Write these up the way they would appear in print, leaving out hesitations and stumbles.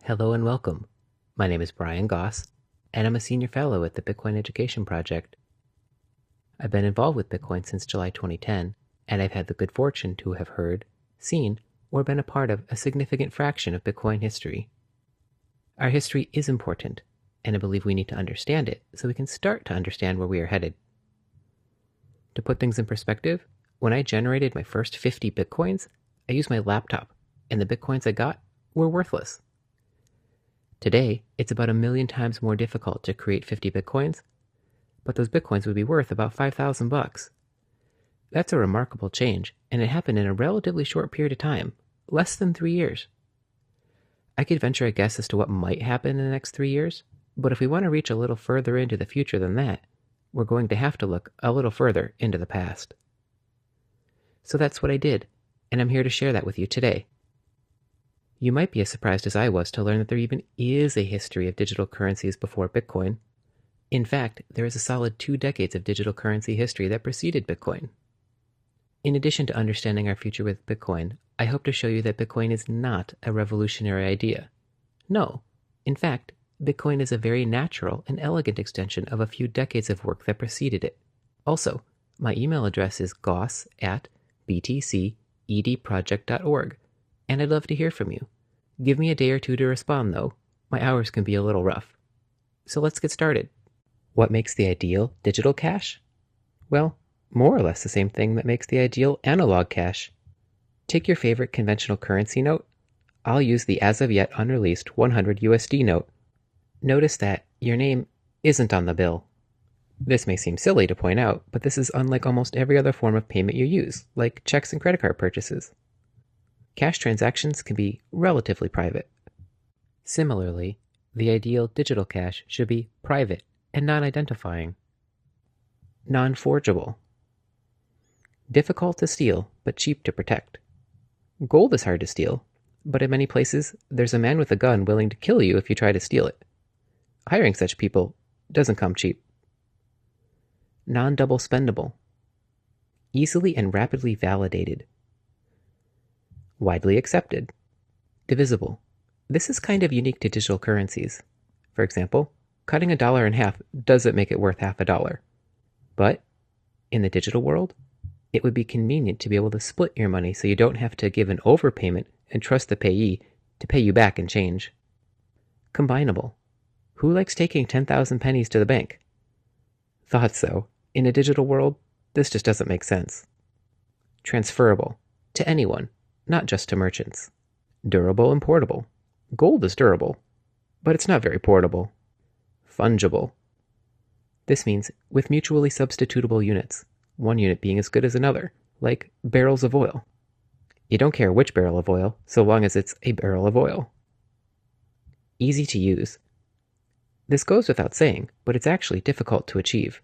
Hello and welcome. My name is Brian Goss, and I'm a Senior Fellow at the Bitcoin Education Project. I've been involved with Bitcoin since July 2010, and I've had the good fortune to have heard, seen, or been a part of a significant fraction of Bitcoin history. Our history is important, and I believe we need to understand it so we can start to understand where we are headed. To put things in perspective, when I generated my first 50 Bitcoins, I used my laptop, and the Bitcoins I got were worthless. Today, it's about 1,000,000 times more difficult to create 50 Bitcoins, but those Bitcoins would be worth about $5,000. That's a remarkable change, and it happened in a relatively short period of time, less than 3 years. I could venture a guess as to what might happen in the next 3 years, but if we want to reach a little further into the future than that, we're going to have to look a little further into the past. So that's what I did, and I'm here to share that with you today. You might be as surprised as I was to learn that there even is a history of digital currencies before Bitcoin. In fact, there is a solid 2 decades of digital currency history that preceded Bitcoin. In addition to understanding our future with Bitcoin, I hope to show you that Bitcoin is not a revolutionary idea. No, in fact, Bitcoin is a very natural and elegant extension of a few decades of work that preceded it. Also, my email address is goss@btcedproject.org. And I'd love to hear from you. Give me a day or two to respond, though. My hours can be a little rough. So let's get started. What makes the ideal digital cash? Well, more or less the same thing that makes the ideal analog cash. Take your favorite conventional currency note. I'll use the as of yet unreleased 100 USD note. Notice that your name isn't on the bill. This may seem silly to point out, but this is unlike almost every other form of payment you use, like checks and credit card purchases. Cash transactions can be relatively private. Similarly, the ideal digital cash should be private and non-identifying. Non-forgeable. Difficult to steal, but cheap to protect. Gold is hard to steal, but in many places, there's a man with a gun willing to kill you if you try to steal it. Hiring such people doesn't come cheap. Non-double spendable. Easily and rapidly validated. Widely accepted. Divisible. This is kind of unique to digital currencies. For example, cutting $1 in half doesn't make it worth half a dollar. But in the digital world, it would be convenient to be able to split your money so you don't have to give an overpayment and trust the payee to pay you back in change. Combinable. Who likes taking 10,000 pennies to the bank? Thought so. In a digital world, this just doesn't make sense. Transferable. To anyone. Not just to merchants. Durable and portable. Gold is durable, but it's not very portable. Fungible. This means with mutually substitutable units, one unit being as good as another, like barrels of oil. You don't care which barrel of oil, so long as it's a barrel of oil. Easy to use. This goes without saying, but it's actually difficult to achieve.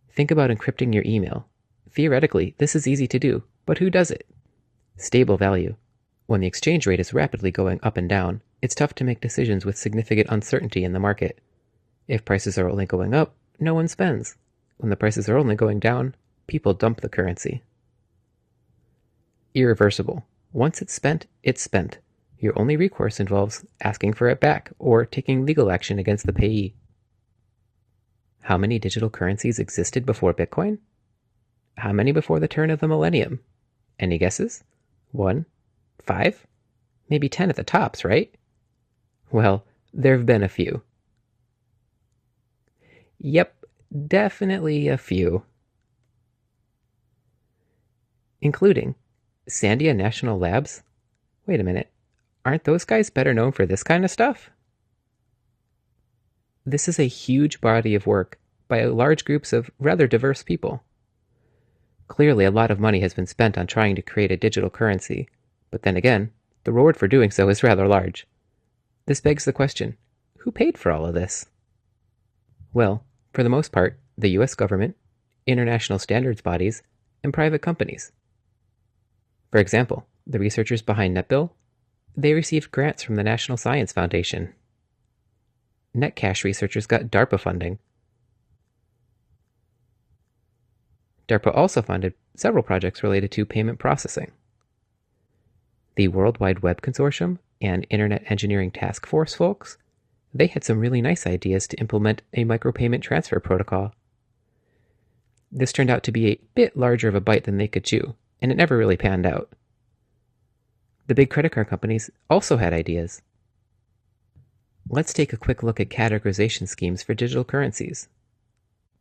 Think about encrypting your email. Theoretically, this is easy to do, but who does it? Stable value. When the exchange rate is rapidly going up and down, it's tough to make decisions with significant uncertainty in the market. If prices are only going up, no one spends. When the prices are only going down, people dump the currency. Irreversible. Once it's spent, it's spent. Your only recourse involves asking for it back or taking legal action against the payee. How many digital currencies existed before Bitcoin? How many before the turn of the millennium? Any guesses? 1? 5? Maybe 10 at the tops, right? Well, there have been a few. Yep, definitely a few. Including Sandia National Labs. Wait a minute, aren't those guys better known for this kind of stuff? This is a huge body of work by large groups of rather diverse people. Clearly, a lot of money has been spent on trying to create a digital currency, but then again, the reward for doing so is rather large. This begs the question, who paid for all of this? Well, for the most part, the US government, international standards bodies, and private companies. For example, the researchers behind NetBill, they received grants from the National Science Foundation. Netcash researchers got DARPA funding. DARPA also funded several projects related to payment processing. The World Wide Web Consortium and Internet Engineering Task Force folks, they had some really nice ideas to implement a micropayment transfer protocol. This turned out to be a bit larger of a bite than they could chew, and it never really panned out. The big credit card companies also had ideas. Let's take a quick look at categorization schemes for digital currencies.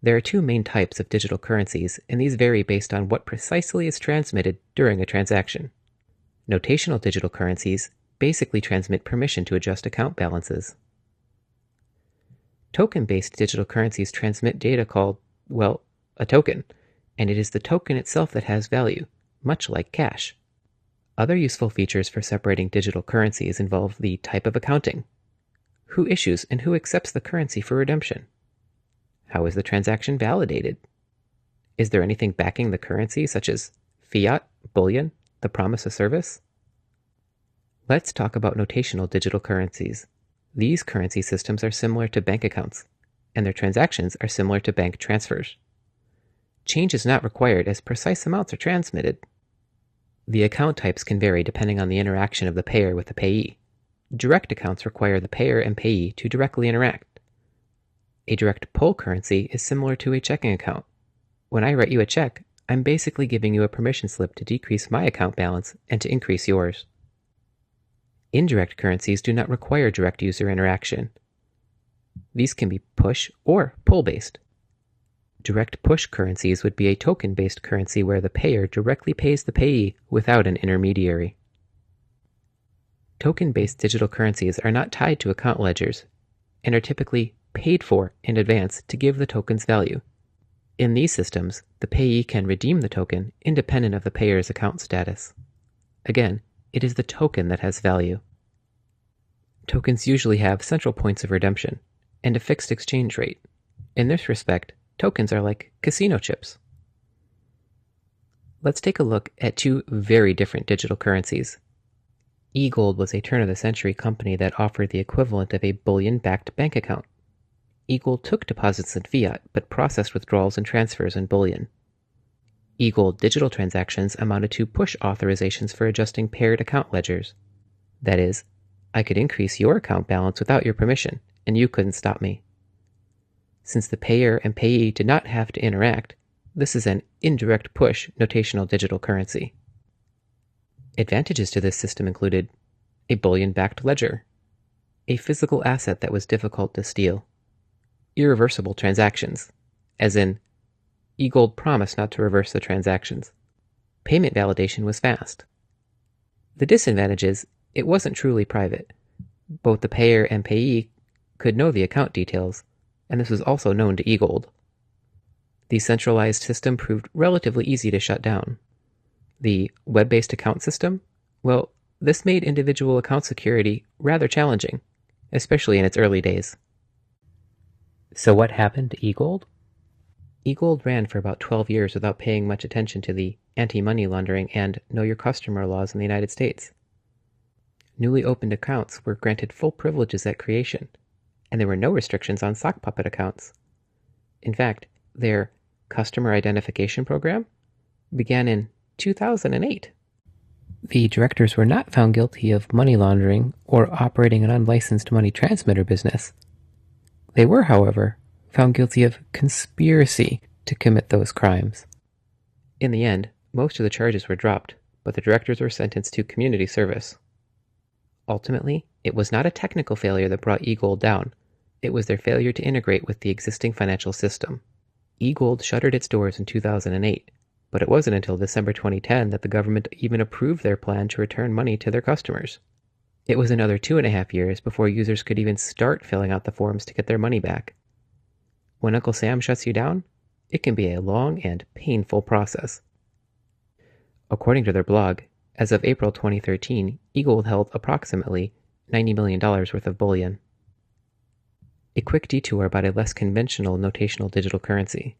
There are two main types of digital currencies, and these vary based on what precisely is transmitted during a transaction. Notational digital currencies basically transmit permission to adjust account balances. Token-based digital currencies transmit data called, well, a token, and it is the token itself that has value, much like cash. Other useful features for separating digital currencies involve the type of accounting. Who issues and who accepts the currency for redemption? How is the transaction validated? Is there anything backing the currency, such as fiat, bullion, the promise of service? Let's talk about notational digital currencies. These currency systems are similar to bank accounts, and their transactions are similar to bank transfers. Change is not required as precise amounts are transmitted. The account types can vary depending on the interaction of the payer with the payee. Direct accounts require the payer and payee to directly interact. A direct pull currency is similar to a checking account. When I write you a check, I'm basically giving you a permission slip to decrease my account balance and to increase yours. Indirect currencies do not require direct user interaction. These can be push or pull-based. Direct push currencies would be a token-based currency where the payer directly pays the payee without an intermediary. Token-based digital currencies are not tied to account ledgers and are typically paid for in advance to give the token's value. In these systems, the payee can redeem the token independent of the payer's account status. Again, it is the token that has value. Tokens usually have central points of redemption and a fixed exchange rate. In this respect, tokens are like casino chips. Let's take a look at two very different digital currencies. eGold was a turn-of-the-century company that offered the equivalent of a bullion-backed bank account. eGold took deposits in fiat, but processed withdrawals and transfers in bullion. eGold digital transactions amounted to push authorizations for adjusting paired account ledgers. That is, I could increase your account balance without your permission, and you couldn't stop me. Since the payer and payee did not have to interact, this is an indirect push notational digital currency. Advantages to this system included a bullion-backed ledger, a physical asset that was difficult to steal, irreversible transactions, as in, eGold promised not to reverse the transactions. Payment validation was fast. The disadvantage is, it wasn't truly private. Both the payer and payee could know the account details, and this was also known to eGold. The centralized system proved relatively easy to shut down. The web-based account system? Well, this made individual account security rather challenging, especially in its early days. So what happened to eGold? eGold ran for about 12 years without paying much attention to the anti-money laundering and know your customer laws in the United States. Newly opened accounts were granted full privileges at creation, and there were no restrictions on sock puppet accounts. In fact, their customer identification program began in 2008. The directors were not found guilty of money laundering or operating an unlicensed money transmitter business. They were, however, found guilty of conspiracy to commit those crimes. In the end, most of the charges were dropped, but the directors were sentenced to community service. Ultimately, it was not a technical failure that brought eGold down. It was their failure to integrate with the existing financial system. eGold shuttered its doors in 2008, but it wasn't until December 2010 that the government even approved their plan to return money to their customers. It was another 2.5 years before users could even start filling out the forms to get their money back. When Uncle Sam shuts you down, it can be a long and painful process. According to their blog, as of April 2013, eGold held approximately $90 million worth of bullion. A quick detour about a less conventional notational digital currency.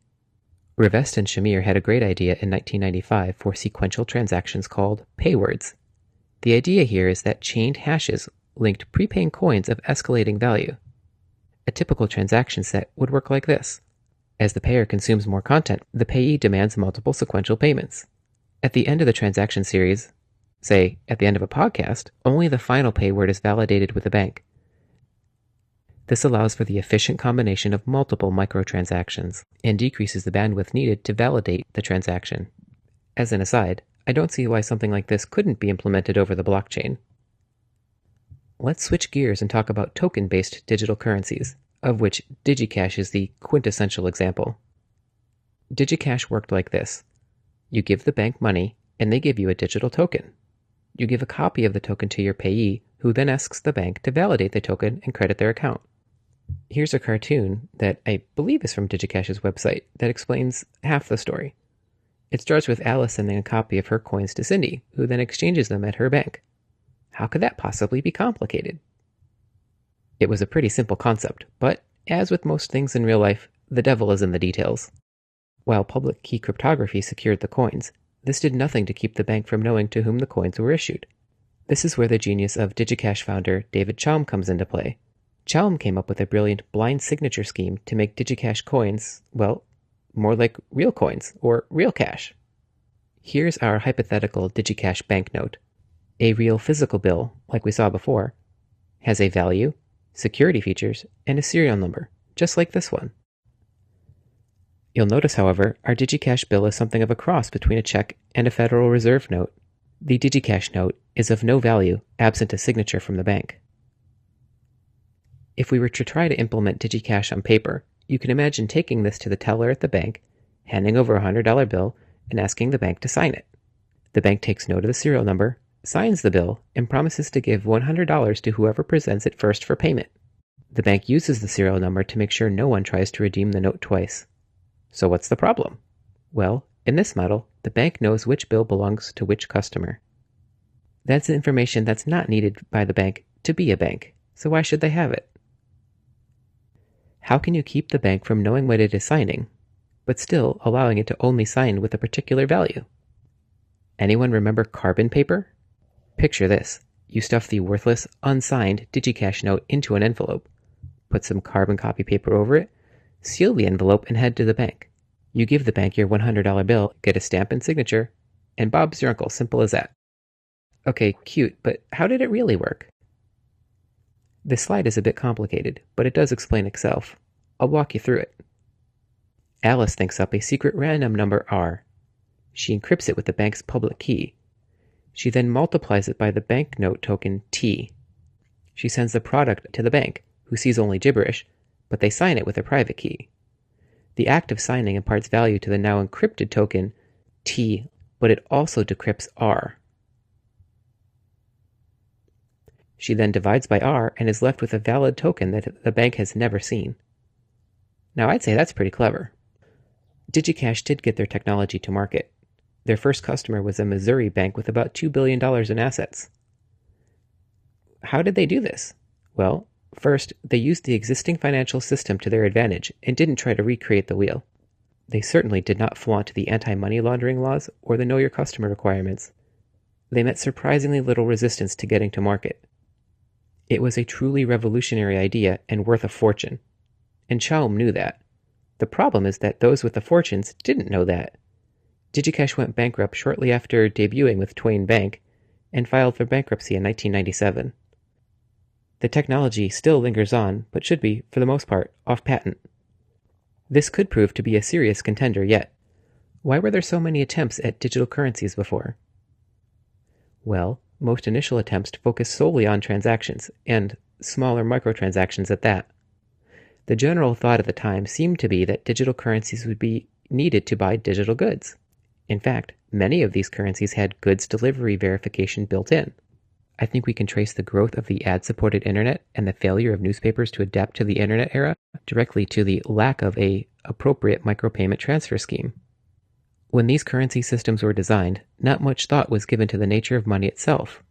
Rivest and Shamir had a great idea in 1995 for sequential transactions called paywords. The idea here is that chained hashes linked prepaying coins of escalating value. A typical transaction set would work like this. As the payer consumes more content, the payee demands multiple sequential payments. At the end of the transaction series, Say, at the end of a podcast, only the final pay word is validated with the bank. This allows for the efficient combination of multiple microtransactions and decreases the bandwidth needed to validate the transaction. As an aside, I don't see why something like this couldn't be implemented over the blockchain. Let's switch gears and talk about token-based digital currencies, of which DigiCash is the quintessential example. DigiCash worked like this. You give the bank money, and they give you a digital token. You give a copy of the token to your payee, who then asks the bank to validate the token and credit their account. Here's a cartoon that I believe is from DigiCash's website that explains half the story. It starts with Alice sending a copy of her coins to Cindy, who then exchanges them at her bank. How could that possibly be complicated? It was a pretty simple concept, but as with most things in real life, the devil is in the details. While public key cryptography secured the coins, this did nothing to keep the bank from knowing to whom the coins were issued. This is where the genius of DigiCash founder David Chaum comes into play. Chaum came up with a brilliant blind signature scheme to make DigiCash coins, well, more like real coins, or real cash. Here's our hypothetical DigiCash banknote. A real physical bill, like we saw before, has a value, security features, and a serial number, just like this one. You'll notice, however, our DigiCash bill is something of a cross between a check and a Federal Reserve note. The DigiCash note is of no value absent a signature from the bank. If we were to try to implement DigiCash on paper, you can imagine taking this to the teller at the bank, handing over a $100 bill, and asking the bank to sign it. The bank takes note of the serial number, signs the bill, and promises to give $100 to whoever presents it first for payment. The bank uses the serial number to make sure no one tries to redeem the note twice. So what's the problem? Well, in this model, the bank knows which bill belongs to which customer. That's information that's not needed by the bank to be a bank, so why should they have it? How can you keep the bank from knowing what it is signing, but still allowing it to only sign with a particular value? Anyone remember carbon paper? Picture this. You stuff the worthless, unsigned DigiCash note into an envelope, put some carbon copy paper over it, seal the envelope, and head to the bank. You give the bank your $100 bill, get a stamp and signature, and Bob's your uncle, simple as that. Okay, cute, but how did it really work? This slide is a bit complicated, but it does explain itself. I'll walk you through it. Alice thinks up a secret random number R. She encrypts it with the bank's public key. She then multiplies it by the banknote token T. She sends the product to the bank, who sees only gibberish, but they sign it with a private key. The act of signing imparts value to the now encrypted token T, but it also decrypts R. She then divides by R and is left with a valid token that the bank has never seen. Now I'd say that's pretty clever. DigiCash did get their technology to market. Their first customer was a Missouri bank with about $2 billion in assets. How did they do this? Well, first, they used the existing financial system to their advantage and didn't try to recreate the wheel. They certainly did not flaunt the anti-money laundering laws or the Know Your Customer requirements. They met surprisingly little resistance to getting to market. It was a truly revolutionary idea and worth a fortune. And Chaum knew that. The problem is that those with the fortunes didn't know that. DigiCash went bankrupt shortly after debuting with Twain Bank and filed for bankruptcy in 1997. The technology still lingers on, but should be, for the most part, off patent. This could prove to be a serious contender yet. Why were there so many attempts at digital currencies before? Well, most initial attempts focused solely on transactions, and smaller microtransactions at that. The general thought at the time seemed to be that digital currencies would be needed to buy digital goods. In fact, many of these currencies had goods delivery verification built in. I think we can trace the growth of the ad-supported internet and the failure of newspapers to adapt to the internet era directly to the lack of an appropriate micropayment transfer scheme. When these currency systems were designed, not much thought was given to the nature of money itself.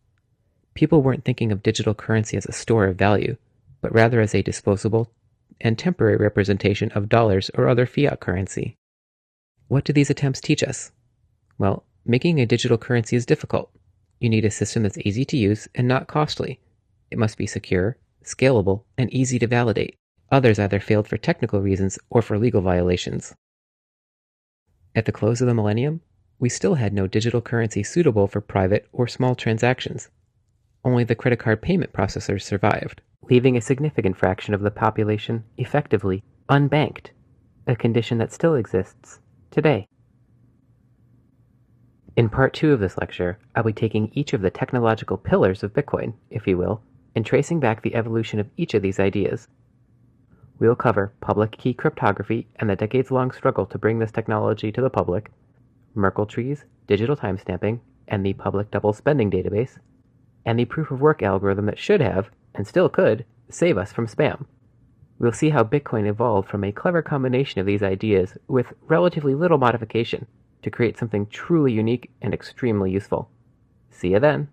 People weren't thinking of digital currency as a store of value, but rather as a disposable and temporary representation of dollars or other fiat currency. What do these attempts teach us? Well, making a digital currency is difficult. You need a system that's easy to use and not costly. It must be secure, scalable, and easy to validate. Others either failed for technical reasons or for legal violations. At the close of the millennium, we still had no digital currency suitable for private or small transactions. Only the credit card payment processors survived, leaving a significant fraction of the population effectively unbanked, a condition that still exists today. In part 2 of this lecture, I'll be taking each of the technological pillars of Bitcoin, if you will, and tracing back the evolution of each of these ideas. We'll cover public key cryptography and the decades-long struggle to bring this technology to the public, Merkle trees, digital timestamping, and the public double spending database, and the proof-of-work algorithm that should have, and still could, save us from spam. We'll see how Bitcoin evolved from a clever combination of these ideas with relatively little modification to create something truly unique and extremely useful. See you then!